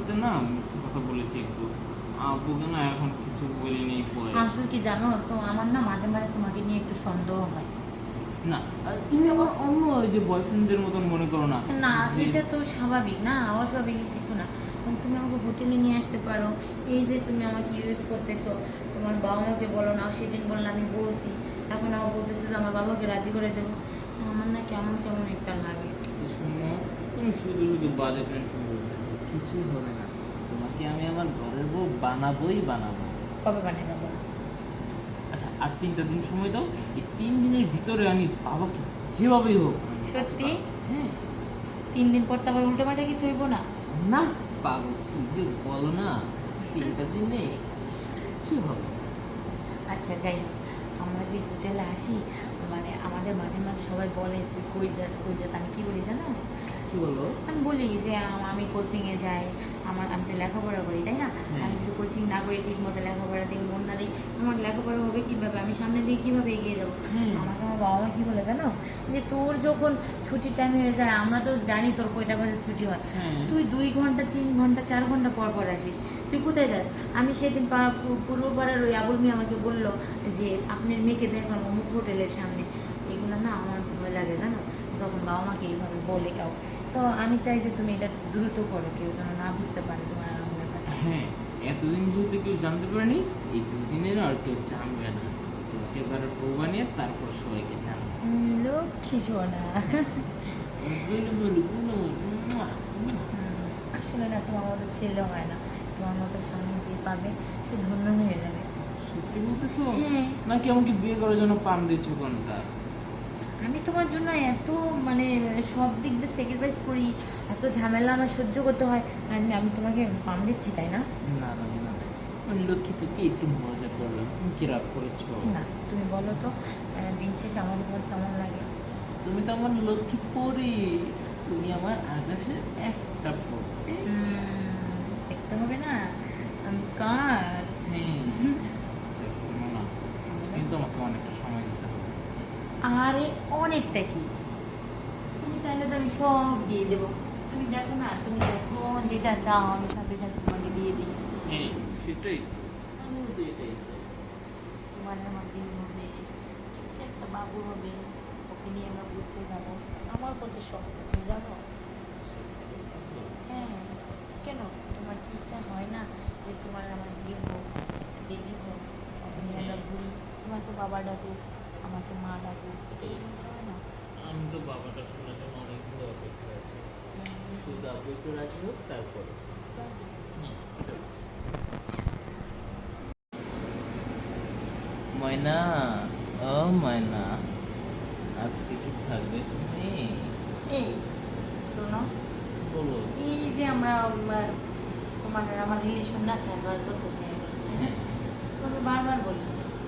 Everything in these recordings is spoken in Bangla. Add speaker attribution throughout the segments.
Speaker 1: সাথে না মিথ্যে কথা বলেছি একটু। আব্বুকে না এখন কিছু বলিনি পরে।
Speaker 2: আসলে কি জানো তো, আমার না মাঝে মাঝে তোমাকে নিয়ে একটু সন্দেহ হয়।
Speaker 1: না, তুমি আমার অন্য ওই যে বয়ফ্রেন্ডদের মতন মনে করো না।
Speaker 2: না,
Speaker 1: যে
Speaker 2: এটা তো স্বাভাবিক না, অস্বাভাবিক কিছু না। তুমি আমাকে হোটেলে নিয়ে আসতে পারো। এই যে তুমি আমাকে ইউজ করতেছো, তোমার বাবা মাকে বলো না, সেদিন বললে আমি বলছি, এখন আমার বলতেছো যে আমার বাবাকে রাজি করে দেবো। আমার না কেমন কেমন একটা লাগে।
Speaker 1: শুনো, তুমি শুধু শুধু বাজে টেনশন করতেছো, কিছুই হবে না। তোমাকে আমি আমার ঘরের বউ বানাবোই বানাবো।
Speaker 2: কবে বানিয়ে দেবো?
Speaker 1: আচ্ছা, আর 3টা দিন সময় দাও। এই 3 দিনের ভিতরে আমি বাবাকে যেভাবেই হোক
Speaker 2: সত্যি?
Speaker 1: হ্যাঁ।
Speaker 2: 3 দিন পর তো আবার উল্টো পাল্টা কিছু হইব না?
Speaker 1: না পাগল, কি যে বলো না, 3টা দিনে কিচ্ছু হবে না।
Speaker 2: আচ্ছা যাই হোক, আমরা যে হোটেলে আসি, মানে আমাদের মাঝে মাঝে সবাই বলে তুই কই যাস কই যাস, আমি কি বলি জানো?
Speaker 1: কি বলো?
Speaker 2: আমি বলি যে আমি কোচিংয়ে যাই, আমি তো লেখাপড়া করি তাই না?
Speaker 1: হ্যাঁ।
Speaker 2: আমি যদি কোচিং না করি, ঠিক মতো লেখাপড়া দিই, মন না দিই, আমার লেখাপড়া হবে কীভাবে? আমি সামনে দিয়ে কীভাবে এগিয়ে যাবো?
Speaker 1: হ্যাঁ।
Speaker 2: আমাকে আমার বাবা মা কী বলে জানো? যে তোর যখন ছুটির টাইম হয়ে যায়, আমরা তো জানি তোর কয়টা বাজে ছুটি হয়,
Speaker 1: হ্যাঁ।
Speaker 2: তুই 2 ঘন্টা 3 ঘন্টা 4 ঘন্টা পর পর আসিস, তুই কোথায় যাস? আমি সেদিন পূর্ব পাড়ার ওই আবুল মিয়া আমাকে বললো যে আপনার মেয়েকে দেখলাম অমুক হোটেলের সামনে। এগুলো না আমার ভয় লাগে জানো, যখন বাবা মাকে এইভাবে বলে কাউ। তো আমি চাই যে তুমি এটা দ্রুত করো, কেউ যেন না বুঝতে পারে তোমার আমার ব্যাপারে।
Speaker 1: হ্যাঁ, এতদিন যেহেতু কেউ জানতে পারেনি, এই 2 দিনের আর কেউ জানবে না। তোমাকে এবারে বউ বানিয়ে তারপর সবাইকে জানবে।
Speaker 2: লক্ষ্মী সোনা।
Speaker 1: বলু বলু বলু, মুয়া, মুয়া।
Speaker 2: আসলে না, তোমার মতো ছেলে হয় না, তোমার মতো স্বামী যে পাবে সে ধন্য হয়ে যাবে।
Speaker 1: সত্যি বলতেছো?
Speaker 2: হ্যাঁ।
Speaker 1: নাকি আমাকে বিয়ে করার জন্য পাম দিচ্ছ কোনটা?
Speaker 2: আমি তোমার জন্য এত মানে সব দিক দিয়ে স্যাক্রিফাইস করি, এত ঝামেলা আমার সহ্য করতে হয়, আমি তোমাকে পাম দিচ্ছি তাই না?
Speaker 1: না না না, আমি লক্ষ্মী থেকে একটু মজা করলাম, তুমি কি রাগ করেছো?
Speaker 2: না, তুমি বলো তো, দিন শেষে আমাকে তোমার কেমন লাগে?
Speaker 1: তুমি তো আমার লক্ষ্মী পরি, তুমি আমার আকাশের একটা পরি।
Speaker 2: দেখতে হবে না আমি কার?
Speaker 1: হ্যাঁ। আচ্ছা, শোনো না, আজকে কিন্তু আমাকে অনেকটা সময় দিতে হবে।
Speaker 2: আরে অনেকটা কি, তুমি চাইলে তো আমি সব দিয়ে দেবো। তুমি দেখো না, তুমি যখন যেটা চাও আমি সাথে সাথে তোমাকে দিয়ে দিই।
Speaker 1: হ্যাঁ, সেটাই তো। আমিও তো এটাই চাই।
Speaker 2: তোমার আমার দিন হবে, ছোট্ট একটা বাবু হবে, ওকে নিয়ে আমরা ঘুরতে যাবো। আমার কত শখ তুমি জানো? হ্যাঁ, কেন তোমার কি ইচ্ছা হয় না যে তোমার আমার বিয়ে হোক, বেবি হোক, ওকে নিয়ে আমরা ঘুরি, তোমার তো বাবা ডাকুক, আমাকে মা ডাকুক, এটা কি ইচ্ছা হয় না?
Speaker 1: আমি তো বাবাটা শোনার জন্য অনেকগুলো অপেক্ষা আছে। শুধু আপু একটু রাজি হোক তারপরে। চলো। ময়না, ও ময়না, আজকে কি থাকবে তুমি?
Speaker 2: এই শোনো,
Speaker 1: বলো।
Speaker 2: এই যে আমরা তোমার আর আমার রিলেশন না 4-5 বছর হয়ে গেল,
Speaker 1: হ্যাঁ।
Speaker 2: তোমাকে বারবার বলি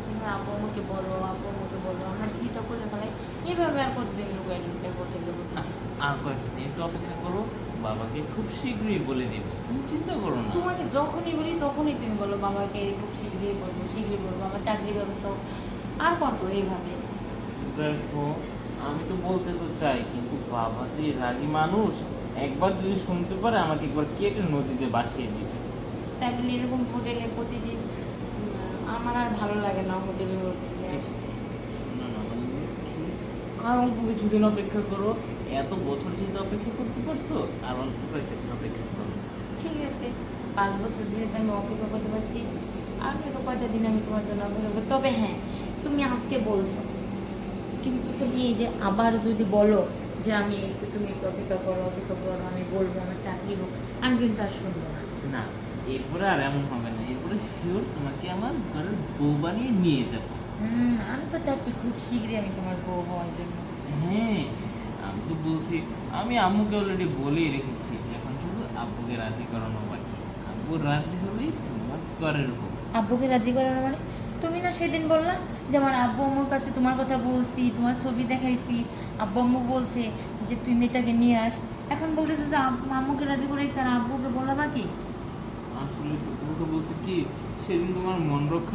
Speaker 2: তোমার আব্বু আমাকে বলো, আব্বু আমাকে বলো, আমরা বিয়েটা করলে ফেলাই, এইভাবে আর কতদিন লুকাই লুকাই করতে দেবো?
Speaker 1: আর কয়েকদিন একটু অপেক্ষা করো, বাবাকে খুব শীঘ্রই বলে দিব, তুমি চিন্তা করো না।
Speaker 2: তোমাকে যখনই বলি তখনই তুমি বলো বাবাকে খুব শীঘ্রই বলবো, শীঘ্রই বলবো, আমার চাকরির ব্যবস্থা হোক। আর কত এইভাবে?
Speaker 1: দেখো, আমি তো বলতে তো চাই, কিন্তু বাবা যে রাগী মানুষ, একবার যদি শুনতে পারে আমাকে একবার কেটে নদীতে ভাসিয়ে দিবে।
Speaker 2: তাই বলে এরকম হোটেলে প্রতিদিন আমার আর ভালো লাগে না হোটেলে হোটেলে আসতে।
Speaker 1: না না, আমার লক্ষ্মী, আর অল্প কিছুদিন অপেক্ষা করো। এত বছর যেহেতু অপেক্ষা করতে পারছো, আর অল্প কয়েকদিন অপেক্ষা করো।
Speaker 2: ঠিক আছে, 5 বছর যেহেতু আমি অপেক্ষা করতে পারছি, আর হয়তো কয়টা দিন আমি তোমার জন্য অপেক্ষা করবো। তবে হ্যাঁ, তুমি আজকে বলছো, কিন্তু তুমি এই যে আবার যদি বলো যে আমি একটু, তুমি একটু অপেক্ষা করো অপেক্ষা করো, আমি বলবো আমার চাকরি হোক, আমি কিন্তু আর শুনবো না।
Speaker 1: না, এরপরে আর এমন হবে না, এরপরে শিওর তোমাকে আমার ঘরের বউ বানিয়ে নিয়ে যাবো।
Speaker 2: আমি তো চাচ্ছি খুব শীঘ্রই আমি তোমার বউ হওয়ার জন্য।
Speaker 1: হ্যাঁ, আমি তো বলছি, আমি আম্মুকে অলরেডি বলেই রেখেছি, এখন শুধু আব্বুকে রাজি করানো বাকি। আব্বু রাজি হলেই তোমার ঘরের বউ।
Speaker 2: আব্বুকে রাজি করানো মানে? তুমি না সেদিন বললা যে আমার আব্বু আম্মুর কাছে তোমার কথা বলছি, তোমার ছবি দেখাইছি, আব্বু আম্মু বলছে যে তুই মেয়েটাকে নিয়ে আস, এখন বলতেছো যে আম্মুকে রাজি করাইছে আর আব্বুকে বলা বাকি?
Speaker 1: আসলে সত্যি কথা বলতে কি, সেদিন তোমার মন রক্ষা